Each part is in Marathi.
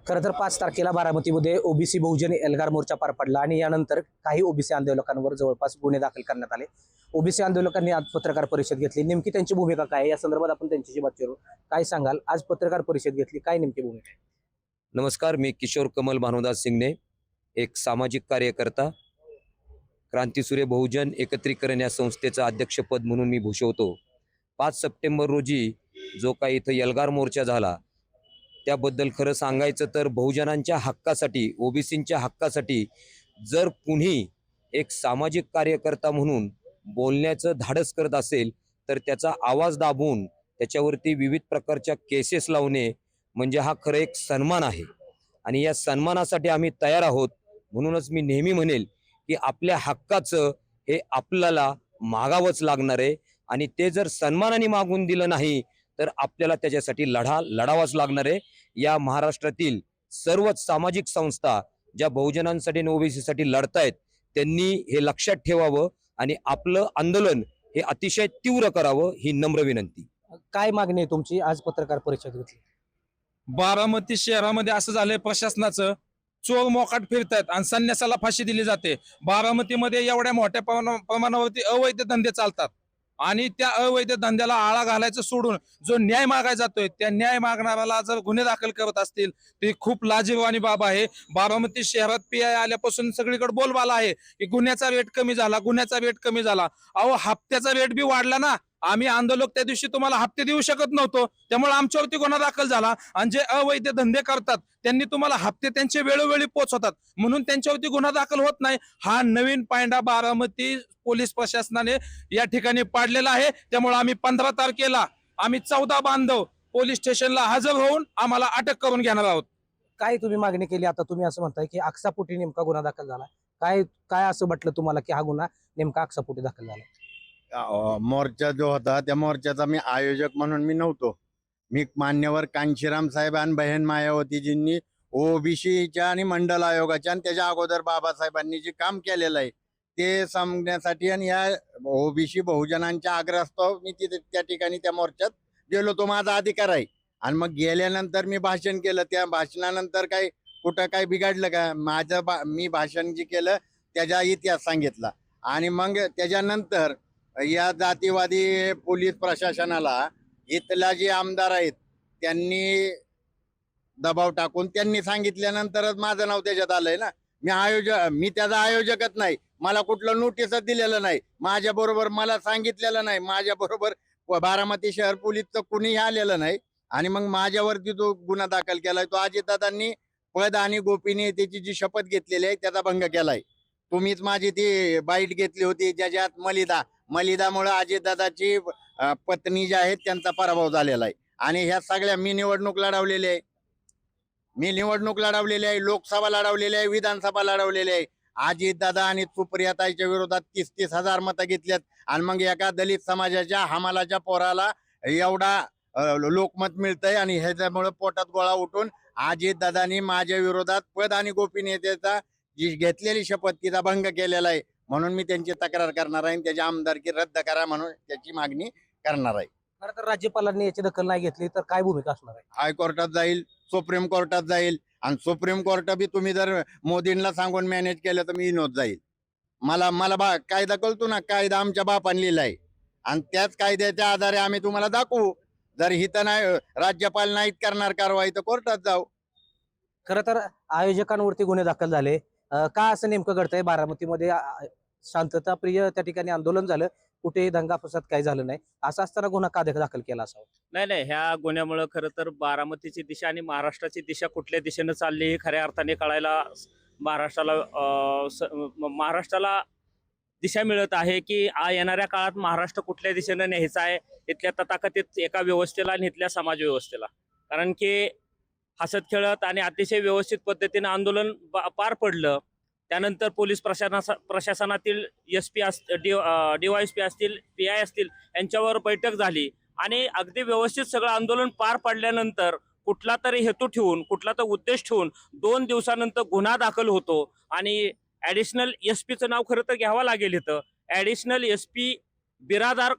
खरं तर 5 तारखेला बारामतीमध्ये ओबीसी बहुजन एल्गार मोर्चा पार पडला आणि यानंतर काही ओबीसी आंदोलकांवर जवळपास गुन्हे दाखल करण्यात आले। ओबीसी आंदोलकांनी आज पत्रकार परिषद घेतली। नेमकी त्यांची भूमिका काय या संदर्भात आपण त्यांच्याशी बातचीत करू। काय सांगाल, आज पत्रकार परिषद घेतली, काय नेमकी भूमिका आहे? नमस्कार, मी किशोर कमल भानुदास सिंगणे, एक सामाजिक कार्यकर्ता, क्रांतीसूर्य बहुजन एकत्रीकरण या संस्थेचं अध्यक्षपद म्हणून मी भूषवतो। 5 सप्टेंबर रोजी जो काही इथं एल्गार मोर्चा झाला त्याबद्दल खरं सांगायचं तर बहुजनांच्या हक्कासाठी, ओबीसींच्या हक्कासाठी जर कुणी एक सामाजिक कार्यकर्ता म्हणून बोलण्याचं धाडस करत असेल तर त्याचा आवाज दाबून त्याच्यावरती विविध प्रकारच्या केसेस लावणे म्हणजे हा खरं एक सन्मान आहे आणि या सन्मानासाठी आम्ही तयार आहोत। म्हणूनच मी नेहमी म्हणेल की आपल्या हक्काचं हे आपल्याला मागावंच लागणार आहे आणि ते जर सन्मानाने मागून दिलं नाही तर आपल्याला त्याच्यासाठी लढावाच लागणार आहे। या महाराष्ट्रातील सर्वच सामाजिक संस्था ज्या बहुजनांसाठी आणि ओबीसीसाठी लढतायत त्यांनी हे लक्षात ठेवावं आणि आपलं आंदोलन हे अतिशय तीव्र करावं ही नम्र विनंती। काय मागणी आहे तुमची? आज पत्रकार परिषद घेतली। बारामती शहरामध्ये असं झालंय, प्रशासनाचं चोर मोकाट फिरतायत आणि संन्यासाला फाशी दिली जाते। बारामतीमध्ये एवढ्या मोठ्या प्रमाणावरती अवैध धंदे चालतात आणि त्या अवैध धंद्याला आळा घालायचं सोडून जो न्याय मागायला जातोय त्या न्याय मागणाऱ्याला जर गुन्हे दाखल करत असतील ती खूप लाजिरवाणी बाब आहे। बारामती शहरात पीआय आल्यापासून सगळीकडे बोलबाला आहे की गुन्ह्याचा रेट कमी झाला, गुन्ह्याचा रेट कमी झाला। अहो, हप्त्याचा रेट बी वाढला ना। आम्ही आंदोलक त्या दिवशी तुम्हाला हप्ते देऊ शकत नव्हतो, त्यामुळे आमच्यावरती गुन्हा दाखल झाला आणि जे अवैध धंदे करतात त्यांनी तुम्हाला हप्ते त्यांचे वेळोवेळी पोचवतात म्हणून त्यांच्यावरती गुन्हा दाखल होत नाही। हा नवीन पायंडा बारामती पोलीस प्रशासनाने या ठिकाणी पाडलेला आहे। त्यामुळे आम्ही 15 तारखेला आम्ही 14 बांधव पोलीस स्टेशनला हजर होऊन आम्हाला अटक करून घेणार आहोत। काय तुम्ही मागणी केली? आता तुम्ही असं म्हणताय की आक्षापोटी नेमका गुन्हा दाखल झाला, काय काय असं म्हटलं तुम्हाला की हा गुन्हा नेमका आक्षापोटी दाखल झाला? मोर्चा जो होता त्या मोर्चाचा मी आयोजक म्हणून मी नव्हतो। मी मान्यवर कांशीराम साहेब आणि बहन मायावतीजींनी ओबीसीच्या आणि मंडल आयोगाच्या आणि त्याच्या अगोदर बाबासाहेबांनी जे काम केलेलं आहे ते सांगण्यासाठी आणि या ओबीसी बहुजनांच्या आग्रहास्तव मी तिथे त्या ठिकाणी त्या मोर्चात गेलो। तो माझा अधिकार आहे आणि मग गेल्यानंतर मी भाषण केलं। त्या भाषणानंतर काही कुठं काही बिघडलं का? मी भाषण जे केलं त्याचा इतिहास सांगितला आणि मग त्याच्यानंतर या जातीवादी पोलीस प्रशासनाला इथला जे आमदार आहेत त्यांनी दबाव टाकून त्यांनी सांगितल्यानंतरच माझं नाव त्याच्यात आलंय ना। मी त्याचा आयोजकच नाही, मला कुठलं नोटीसच दिलेलं नाही, माझ्या बरोबर मला सांगितलेलं नाही, माझ्या बरोबर बारामती शहर पोलीसचं कुणीही आलेलं नाही आणि मग माझ्यावरती जो गुन्हा दाखल केलाय तो अजितदादांनी पद आणि गोपनीयतेची जी शपथ घेतलेली आहे त्याचा भंग केलाय। तुम्हीच माझी ती बाईट घेतली होती ज्याच्यात मलिदामुळे अजितदादाची पत्नी ज्या आहेत त्यांचा पराभव झालेला आहे आणि ह्या सगळ्या मी निवडणूक लढवलेली आहे, लोकसभा लढवलेली आहे, विधानसभा लढवलेली आहे। अजितदादा आणि सुप्रियाताईच्या विरोधात 30-30 हजार मतं घेतल्यात आणि मग एका दलित समाजाच्या हमालाच्या पोराला एवढा लोकमत मिळतंय आणि ह्याच्यामुळे पोटात गोळा उठून अजितदादांनी माझ्या विरोधात पद आणि गोपनीयतेचा जी घेतलेली शपथ तिचा भंग केलेला आहे। म्हणून मी त्यांची तक्रार करणार आहे, त्याची आमदारकी रद्द करा म्हणून त्याची मागणी करणार आहे। खरं तर राज्यपालांनी याची दखल नाही घेतली तर काय भूमिका असणार आहे? हायकोर्टात जाईल, सुप्रीम कोर्टात जाईल आणि सुप्रीम कोर्ट बी तुम्ही जर मोदींना सांगून मॅनेज केलं तर मी विनोद जाईल। मला कायदा कळतो ना, कायदा आमच्या बापाने लिहिलाय आणि त्याच कायद्याच्या आधारे आम्ही तुम्हाला दाखवू। जर हिथं नाही, राज्यपाल नाहीत करणार कारवाई तर कोर्टात जाऊ। खरं तर आयोजकांवरती गुन्हे दाखल झाले, का असं नेमकं घडतंय? बारामतीमध्ये शांतताप्रिय त्या ठिकाणी आंदोलन झालं, कुठेही दंगा फसाद काही झालं नाही, असं असताना गुन्हा का दाखल केला असावा? नाही, ह्या गुन्ह्यामुळे खरं तर बारामतीची दिशा आणि महाराष्ट्राची दिशा कुठल्या दिशेनं चालली हे खऱ्या अर्थाने कळायला महाराष्ट्राला दिशा मिळत आहे की येणाऱ्या काळात महाराष्ट्र कुठल्या दिशेनं न्यायचा आहे इथल्या तथाकथित एका व्यवस्थेला आणि इथल्या समाज व्यवस्थेला। कारण की हसत खेळत आणि अतिशय व्यवस्थित पद्धतीने आंदोलन पार पडलं। त्यानंतर पोलीस प्रशासनातील एसपी DYSP असतील, PI असतील यांच्यावर बैठक झाली आणि अगदी व्यवस्थित सगळं आंदोलन पार पडल्यानंतर कुठला तरी हेतू ठेवून, कुठला तर उद्देश ठेवून 2 दिवसानंतर गुन्हा दाखल होतो आणि ॲडिशनल SP नाव खरं तर घ्यावं लागेल। इथं ॲडिशनल SP बिरादार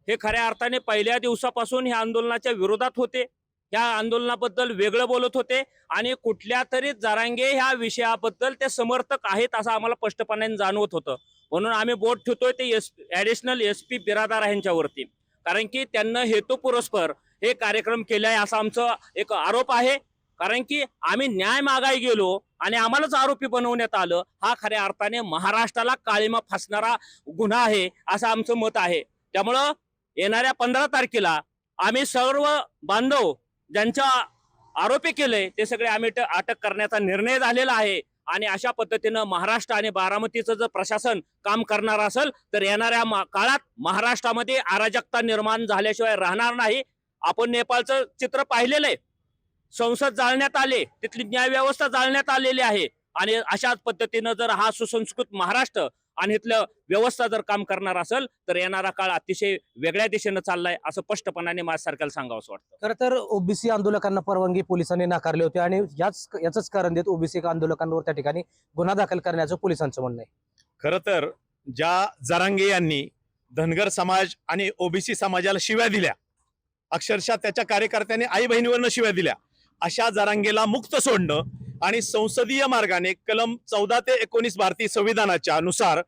हे खऱ्या अर्थाने पहिल्या दिवसापासून ह्या आंदोलनाच्या विरोधात होते ह्या आंदोलनाबद्दल वेगळं बोलत होते आणि कुठल्या तरी जरांगे ह्या विषयाबद्दल ते समर्थक आहेत असं आम्हाला स्पष्टपणे जाणवत होतं. म्हणून आम्ही बोट ठेवतोय ते ऍडिशनल SP बिरादार यांच्यावरती, कारण की त्यांना हेतुपुरस्पर हे कार्यक्रम केले आहे असा आमचा एक आरोप आहे. कारण की आम्ही न्याय मागाय गेलो आणि आम्हालाच आरोपी बनवण्यात आलं, हा खऱ्या अर्थाने महाराष्ट्राला काळीमा फासणारा गुन्हा आहे असं आमचं मत आहे. त्यामुळं येणाऱ्या 15 तारखेला आम्ही सर्व बांधव ज्यांच्या आरोपी केले ते सगळे आम्ही अटक करण्याचा निर्णय झालेला आहे. आणि अशा पद्धतीनं महाराष्ट्र आणि बारामतीचं जर प्रशासन काम करणार असेल तर येणाऱ्या काळात महाराष्ट्रामध्ये अराजकता निर्माण झाल्याशिवाय राहणार नाही. आपण नेपाळचं चित्र पाहिलेलं आहे. संसद जाळण्यात आले, तिथली न्याय व्यवस्था जाळण्यात आलेली आहे. आणि अशाच पद्धतीनं जर हा सुसंस्कृत महाराष्ट्र आणि इथलं व्यवस्था जर काम करणार असेल तर येणारा काळ अतिशय वेगळ्या दिशेनं चाललाय असं स्पष्टपणाने माझ्यासारख्याला सांगावं वाटतं. खरं तर ओबीसी आंदोलकांना परवानगी पोलिसांनी नाकारली होती आणि याच कारण देत ओबीसी आंदोलकांवर त्या ठिकाणी गुन्हा दाखल करण्याचं पोलिसांचं म्हणणं आहे. खरं तर ज्या जरांगे यांनी धनगर समाज आणि ओबीसी समाजाला शिव्या दिल्या, अक्षरशः त्याच्या कार्यकर्त्यांनी आई बहिणीवरनं शिव्या दिल्या, अशा जरांगेला मुक्त सोडणं आणि संसदीय मार्गाने कलम 14 ते 19 भारतीय संविधानाच्या नुसार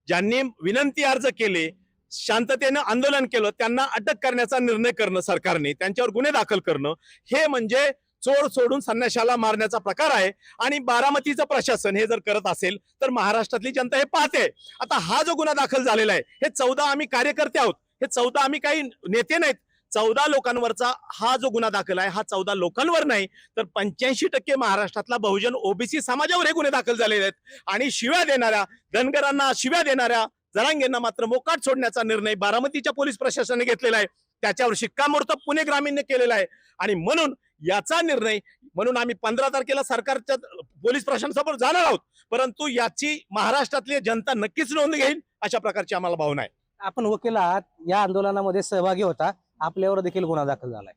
ज्यांनी विनंती अर्ज केले, शांततेनं आंदोलन केलं, त्यांना अटक करण्याचा निर्णय करणं सरकारने, त्यांच्यावर गुन्हे दाखल करणं, हे म्हणजे चोर सोडून संन्याशाला मारण्याचा प्रकार आहे. आणि बारामतीचं प्रशासन हे जर करत असेल तर महाराष्ट्रातली जनता हे पाहते. आता हा जो गुन्हा दाखल झालेला आहे, हे 14 आम्ही कार्यकर्ते आहोत, हे 14 आम्ही काही नेते नाहीत. 14 लोकांवरचा हा जो गुन्हा दाखल आहे, हा 14 लोकांवर नाही तर 85% महाराष्ट्रातला बहुजन ओबीसी समाजावर हे गुन्हे दाखल झालेले आहेत. आणि शिव्या देणाऱ्या धनगरांना, शिव्या देणाऱ्या जरांगेंना मात्र मोकाट सोडण्याचा निर्णय बारामतीच्या पोलीस प्रशासनाने घेतलेला आहे. त्याच्यावर शिक्कामोर्तब पुणे ग्रामीणने केलेला आहे. आणि म्हणून याचा निर्णय म्हणून आम्ही 15 तारखेला सरकारच्या पोलीस प्रशासनासमोर जाणार आहोत. परंतु याची महाराष्ट्रातली जनता नक्कीच नोंद घेईल अशा प्रकारची आम्हाला भावना आहे. आपण वकील आहात, या आंदोलनामध्ये सहभागी होता, आपल्यावर देखील गुन्हा दाखल झालाय.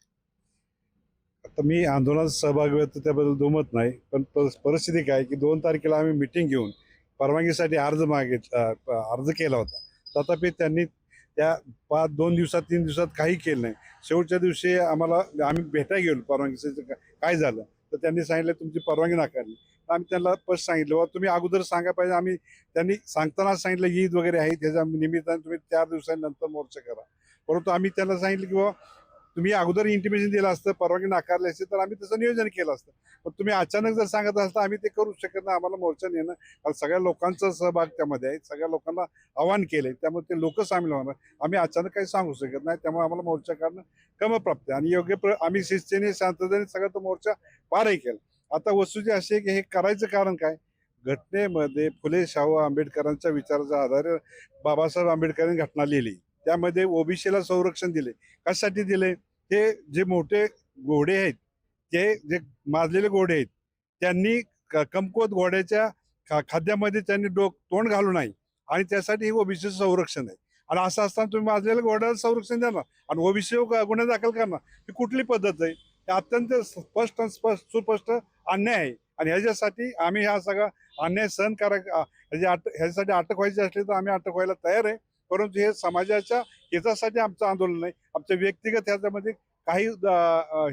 आता मी आंदोलनात सहभागी होतो त्याबद्दल दुमत नाही, पण परिस्थिती काय की 2 तारखेला आम्ही मिटिंग घेऊन परवानगीसाठी अर्ज केला होता. तथापि त्यांनी त्या 2 दिवसात 3 दिवसात काही केलं नाही. शेवटच्या दिवशी आम्ही भेटायला गेलो परवानगीचं काय झालं तर त्यांनी सांगितलं तुमची परवानगी नाकारली. आम्ही त्यांना स्पष्ट सांगितलं बाबा तुम्ही अगोदर सांगा पाहिजे. त्यांनी सांगताना सांगितलं ईद वगैरे आहे त्याच्या निमित्ताने तुम्ही 4 दिवसांनंतर मोर्चा करा. परंतु आम्ही त्यांना सांगितलं की बाबा तुम्ही अगोदर इंटिमेशन दिलं असतं, परवानगी नाकारली असते तर आम्ही तसं नियोजन केलं असतं. पण तुम्ही अचानक जर सांगत असता आम्ही ते करू शकत नाही. आम्हाला मोर्चा नेणं, कारण सगळ्या लोकांचा सहभाग त्यामध्ये आहे, सगळ्या लोकांना आव्हान केलंय, त्यामुळे ते लोक सामील होणार. आम्ही अचानक काही सांगू शकत नाही. त्यामुळे आम्हाला मोर्चा काढणं क्रमप्राप्त आहे आणि योग्य आम्ही शिस्तीने शांततेने सगळा तो मोर्चा पारही केला. आता वस्तुस्थिती अशी आहे की हे करायचं कारण काय, घटनेमध्ये फुले शाहू आंबेडकरांच्या विचाराच्या आधारे बाबासाहेब आंबेडकरांनी घटना लिहिली. त्यामध्ये ओबीसीला संरक्षण दिले. कशासाठी दिले, ते जे मोठे घोडे आहेत, ते जे माजलेले घोडे आहेत, त्यांनी कमकुवत घोड्याच्या खाद्यामध्ये त्यांनी तोंड घालू नये आणि त्यासाठी हे ओबीसीचं संरक्षण आहे. आणि असं असताना तुम्ही माजलेल्या घोड्याला संरक्षण देणार आणि ओबीसी गुन्हे दाखल करणार, ही कुठली पद्धत आहे? हे अत्यंत सुस्पष्ट अन्याय आहे. आणि ह्याच्यासाठी आम्ही हा सगळा अन्याय सहन ह्याच्यासाठी अटक व्हायची असली तर आम्ही अटक व्हायला तयार आहे. परंतु हे समाजाच्या हितासाठी आमचं आंदोलन नाही, आमच्या व्यक्तिगत ह्याच्यामध्ये काही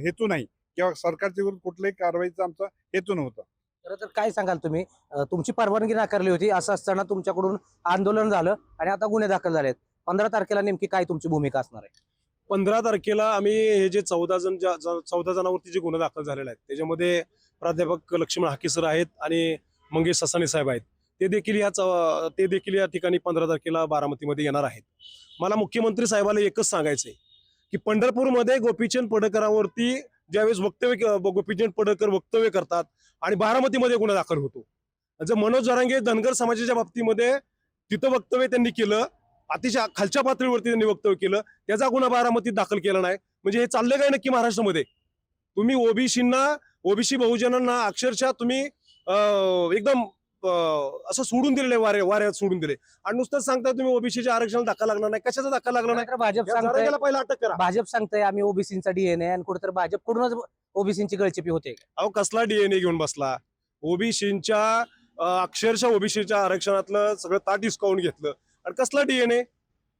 हेतू नाही किंवा सरकारच्या विरुद्ध कुठल्याही कारवाईचा आमचा हेतू नव्हता. खरं तर काय सांगाल तुम्ही, तुमची परवानगी नाकारली होती, असं असताना तुमच्याकडून आंदोलन झालं आणि आता गुन्हे दाखल झालेत. 15 तारखेला नेमकी काय तुमची भूमिका असणार आहे? 15 तारखेला आम्ही हे जे 14 जणांवरती जे गुन्हे दाखल झालेले आहेत त्याच्यामध्ये प्राध्यापक लक्ष्मण हाके सर आहेत आणि मंगेश ससाणे साहेब आहेत. ते देखील या ठिकाणी 15 तारखेला बारामतीमध्ये येणार आहेत. मला मुख्यमंत्री साहेबाला एकच सांगायचंय की पंढरपूरमध्ये गोपीचंद पडळकरांवरती ज्यावेळेस गोपीचंद पडळकर वक्तव्य करतात आणि बारामतीमध्ये गुन्हा दाखल होतो. जर मनोज जरांगे धनगर समाजाच्या बाबतीमध्ये तिथं वक्तव्य त्यांनी केलं, अतिशय खालच्या पातळीवरती त्यांनी वक्तव्य केलं, त्याचा गुन्हा बारामतीत दाखल केला नाही. म्हणजे हे चाललंय काय नक्की महाराष्ट्रामध्ये? तुम्ही ओबीसी बहुजनांना अक्षरशः तुम्ही एकदम असं सोडून दिलेलं आहे, वाऱ्यात सोडून दिले आणि नुसतंच सांगताय तुम्ही ओबीसीच्या आरक्षणाला धक्का लागणार नाही. कशाचा धक्का लागणार नाही? भाजप सांगतंय, पहिला अटक करा. भाजप सांगतंय आम्ही ओबीसीचा डीएनए आणि कुठेतरी भाजपकडूनच ओबीसीची गळचेपी होते. अहो कसला डीएनए घेऊन बसला? ओबीसीच्या अक्षरशः ओबीसीच्या आरक्षणातलं सगळं ताट डिस्काउंट घेतलं आणि कसला डीएनए?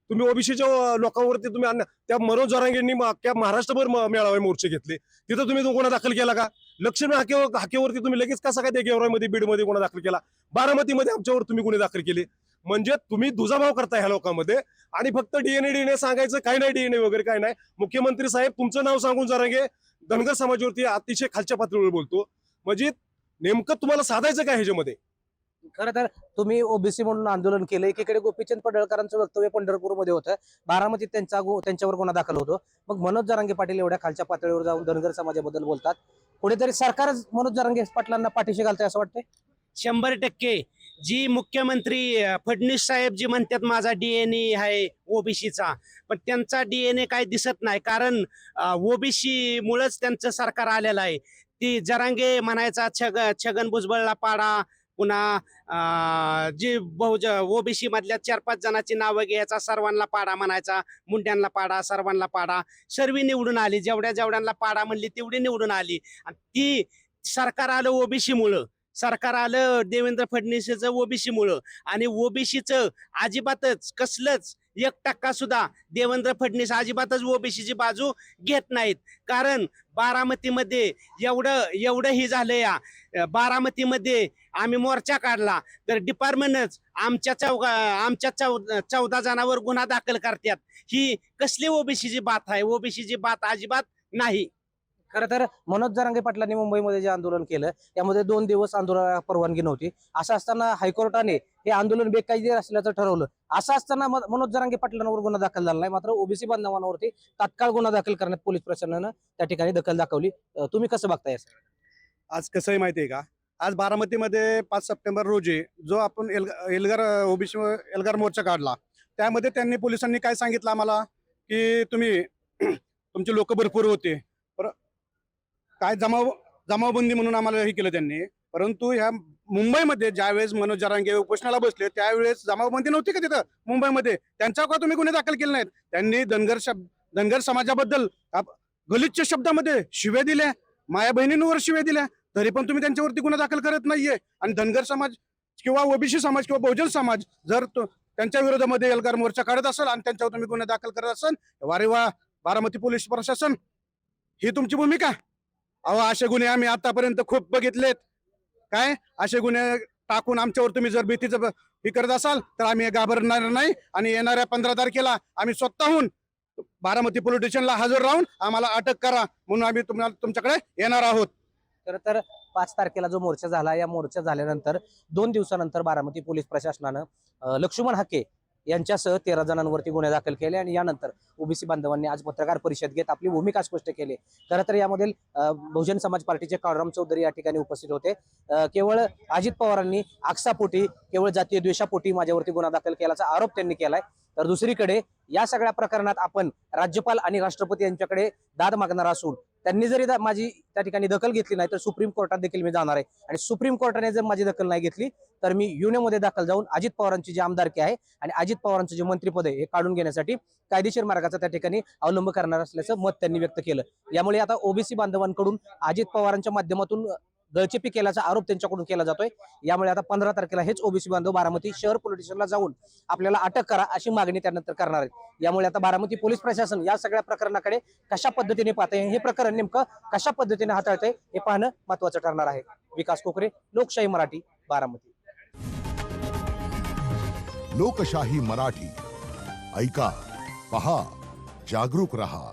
तुम्ही ओबीसीच्या लोकांवरती तुम्ही त्या मनोज जरांगेंनी अख्ख्या महाराष्ट्रभर मेळावे मोर्चे घेतले, तिथं तुम्ही गुन्हा दाखल केला का? लक्ष्मी हाकेवरती तुम्ही लगेच कसा काय त्या गेवराईमध्ये बीडमध्ये गुन्हा दाखल केला? बारामतीमध्ये आमच्यावर तुम्ही गुन्हे दाखल केले. म्हणजे तुम्ही दुजाभाव करताय ह्या लोकांमध्ये. आणि फक्त डीएनए सांगायचं काही नाही, डीएनए वगैरे काही नाही. मुख्यमंत्री साहेब तुमचं नाव सांगून जरांगे धनगर समाजावरती अतिशय खालच्या पातळीवर बोलतो. म्हणजे नेमकं तुम्हाला साधायचं काय ह्याच्यामध्ये? खरं तर तुम्ही ओबीसी म्हणून आंदोलन केलं, एकीकडे गोपीचंद पडळकरांचं वक्तव्य पंढरपूरमध्ये होतं, बारामतीत त्यांच्यावर गुन्हा दाखल होतो, मग मनोज जरांगे पाटील एवढ्या खालच्या पातळीवर जाऊन धनगर समाजाबद्दल बोलतात. कुठेतरी सरकारच मनोज जरांगे पाटलांना पाठीशी घालतंय असं वाटतंय? 100% जी मुख्यमंत्री फडणवीस साहेब जी म्हणतात माझा डीएनए आहे ओबीसीचा, पण त्यांचा डीएनए काय दिसत नाही. कारण ओबीसी मुळेच त्यांचं सरकार आलेलं आहे. ती जरांगे म्हणायचा छगन भुजबळला पाडा, पुन्हा जी ओबीसी मधल्या 4-5 जणांची नावं घ्यायचा, सर्वांना पाडा म्हणायचा, मुंड्यांना पाडा, सर्वांना पाडा. सर्व निवडून आली, जेवढ्यांना पाडा म्हणली तेवढी निवडून आली. आणि ती सरकार आलं ओबीसी मुळे, सरकार आलं देवेंद्र फडणवीसचं ओबीसी मुळे. आणि ओबीसीचं अजिबातच कसलंच 1% सुद्धा देवेंद्र फडणवीस अजिबातच ओबीसीची बाजू घेत नाहीत. कारण बारामतीमध्ये एवढं ही झालं या बारामतीमध्ये आम्ही मोर्चा काढला तर डिपार्टमेंटच आमच्या 14 जणांवर गुन्हा दाखल करतात. ही कसली ओबीसीची बात आहे? ओबीसीची बात अजिबात नाही. खरं तर मनोज जरांगे पाटलांनी मुंबईमध्ये जे आंदोलन केलं त्यामध्ये 2 दिवस आंदोलनाला परवानगी नव्हती. असं असताना हायकोर्टाने हे आंदोलन बेकायदेशीर असल्याचं ठरवलं. असं असताना मनोज जरांगे पाटलांवर गुन्हा दाखल झाला नाही, मात्र ओबीसी बांधवांवरती तात्काळ गुन्हा दाखल करण्यात पोलीस प्रशासनानं त्या ठिकाणी दखल दाखवली. तुम्ही कसं बघताय? आज कसं आहे माहिती आहे का? आज बारामतीमध्ये 5 सप्टेंबर रोजी जो आपण एल्गार ओबीसी एल्गार मोर्चा काढला, त्यामध्ये त्यांनी पोलिसांनी काय सांगितलं आम्हाला की तुम्ही तुमचे लोक भरपूर होते, काय जमावबंदी म्हणून आम्हाला हे केलं त्यांनी. परंतु ह्या मुंबईमध्ये ज्यावेळेस मनोज जरांगे उपोषणाला बसले त्यावेळेस जमावबंदी नव्हती का तिथं मुंबईमध्ये? त्यांच्यावर का तुम्ही गुन्हे दाखल केले नाहीत? त्यांनी धनगर समाजाबद्दल गलिच्छ शब्दामध्ये शिव्या दिल्या, माया बहिणींवर शिव्या दिल्या, तरी पण तुम्ही त्यांच्यावरती गुन्हा दाखल करत नाहीये. आणि धनगर समाज किंवा ओबीसी समाज किंवा बहुजन समाज जर त्यांच्या विरोधामध्ये एल्गार मोर्चा काढत असेल आणि त्यांच्यावर तुम्ही गुन्हे दाखल करत असाल, वारे वा बारामती पोलीस प्रशासन, ही तुमची भूमिका? अहो, असे गुन्हे आम्ही आतापर्यंत खूप बघितलेत. काय असे गुन्हे टाकून आमच्यावर तुम्ही जर भीतीचं हे करत असाल तर आम्ही घाबरणार नाही. आणि येणाऱ्या 15 तारखेला आम्ही स्वतःहून बारामती पोलीस स्टेशनला हजर राहून आम्हाला अटक करा म्हणून आम्ही तुमच्याकडे येणार आहोत. खरं तर 5 तारखेला जो मोर्चा झाला, या मोर्चा झाल्यानंतर 2 दिवसानंतर बारामती पोलीस प्रशासनानं लक्ष्मण हाके यांच्यासह 13 जणांवरती गुन्हे दाखल केले. आणि यानंतर ओबीसी बांधवांनी आज पत्रकार परिषद घेत आपली भूमिका स्पष्ट केली. खरं तर यामध्ये बहुजन समाज पार्टीचे काळराम चौधरी या ठिकाणी उपस्थित होते. केवळ अजित पवारांनी आक्षापोटी, केवळ जातीय द्वेषापोटी माझ्यावरती गुन्हा दाखल केल्याचा आरोप त्यांनी केलाय. तर दुसरीकडे या सगळ्या प्रकरणात आपण राज्यपाल आणि राष्ट्रपती यांच्याकडे दाद मागणार असून त्यांनी जरी माझी त्या ठिकाणी दखल घेतली नाही तर सुप्रीम कोर्टात देखील मी जाणार आहे. आणि सुप्रीम कोर्टाने जर माझी दखल नाही घेतली तर मी युनेमध्ये दाखल जाऊन अजित पवारांची जी आमदारकी आहे आणि अजित पवारांचं जे मंत्रिपद आहे हे काढून घेण्यासाठी कायदेशीर मार्गाचा त्या ठिकाणी अवलंब करणार असल्याचं मत त्यांनी व्यक्त केलं. यामुळे आता ओबीसी बांधवांकडून अजित पवारांच्या माध्यमातून गळचेपी केल्याचा आरोप त्यांच्याकडून केला जातोय. यामुळे आता 15 तारखेला हेच ओबीसी बांधव बारामती शहर पोलीस स्टेशनला जाऊन आपल्याला अटक करा अशी मागणी त्यानंतर करणार आहेत. यामुळे आता बारामती पोलीस प्रशासन या सगळ्या प्रकरणाकडे कशा पद्धतीने पाहतंय, हे प्रकरण नेमकं कशा पद्धतीने हाताळतंय हे पाहणं महत्वाचं ठरणार आहे. विकास कोकरे, लोकशाही मराठी, बारामती. लोकशाही मराठी ऐका, पहा, जागरूक रहा.